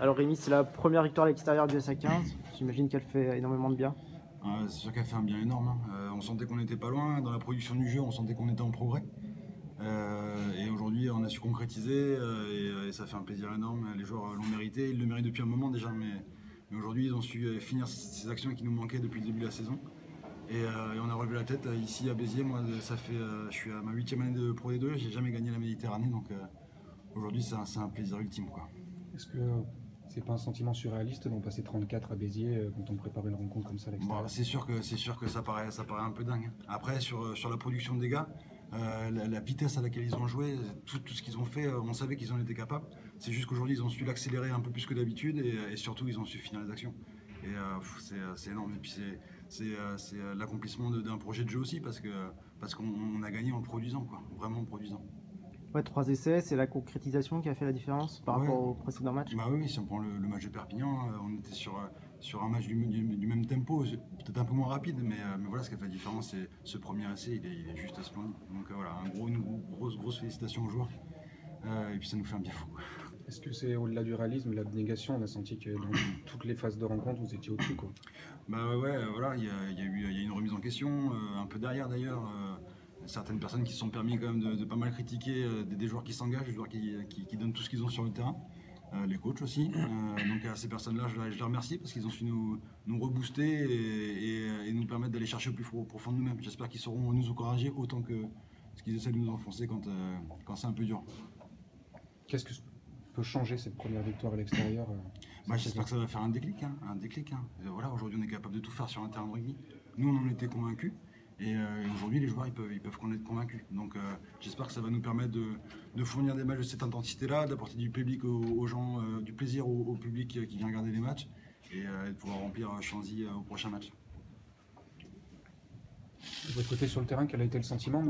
Alors Rémi, c'est la première victoire à l'extérieur du SA15. J'imagine qu'elle fait énormément de bien. C'est sûr qu'elle fait un bien énorme, hein. On sentait qu'on n'était pas loin. Dans la production du jeu, on sentait qu'on était en progrès. Et aujourd'hui, on a su concrétiser et ça fait un plaisir énorme. Les joueurs l'ont mérité. Ils le méritent depuis un moment déjà, mais aujourd'hui, ils ont su finir ces actions qui nous manquaient depuis le début de la saison. Et on a relevé la tête ici à Béziers. Moi, je suis à ma 8e année de Pro D2. J'ai jamais gagné la Méditerranée, donc aujourd'hui, c'est un plaisir ultime, quoi. Est-ce que c'est pas un sentiment surréaliste d'en passer 34 à Béziers quand on prépare une rencontre comme ça à Bon, l'extérieur? c'est sûr que ça paraît un peu dingue. Après, sur la production de dégâts, la vitesse à laquelle ils ont joué, tout ce qu'ils ont fait, on savait qu'ils en étaient capables. C'est juste qu'aujourd'hui, ils ont su l'accélérer un peu plus que d'habitude et surtout, ils ont su finir les actions. Et c'est énorme. Et puis, c'est l'accomplissement d'un projet de jeu aussi parce qu'on a gagné en produisant, quoi. Vraiment en produisant. Ouais, 3 essais, c'est la concrétisation qui a fait la différence par Ouais. rapport au précédent match. Bah oui, si on prend le match de Perpignan, on était sur un match du même tempo, peut-être un peu moins rapide, mais voilà, ce qui a fait la différence, c'est ce premier essai, il est juste splendide. Donc voilà, une grosse félicitation aux joueurs. Et puis ça nous fait un bien fou, quoi. Est-ce que c'est au-delà du réalisme, de l'abnégation? On a senti que dans toutes les phases de rencontre, vous étiez au-dessus, quoi. Bah ouais, voilà, il y a eu une remise en question, un peu derrière d'ailleurs. Certaines personnes qui se sont permis quand même de pas mal critiquer des joueurs qui s'engagent, des joueurs qui donnent tout ce qu'ils ont sur le terrain. Les coachs aussi. Donc à ces personnes-là, je les remercie parce qu'ils ont su nous rebooster et nous permettre d'aller chercher au plus profond de nous-mêmes. J'espère qu'ils sauront nous encourager autant que ce qu'ils essaient de nous enfoncer quand c'est un peu dur. Qu'est-ce que peut changer cette première victoire à l'extérieur J'espère que ça va faire un déclic. Un déclic, hein. Et voilà, aujourd'hui, on est capable de tout faire sur un terrain de rugby. Nous, on en était convaincus. Et aujourd'hui, les joueurs, ils peuvent en être convaincus. Donc j'espère que ça va nous permettre de fournir des matchs de cette intensité-là, d'apporter du public aux gens, du plaisir au public qui vient regarder les matchs et de pouvoir remplir Chanzy au prochain match. De votre côté sur le terrain, quel a été le sentiment?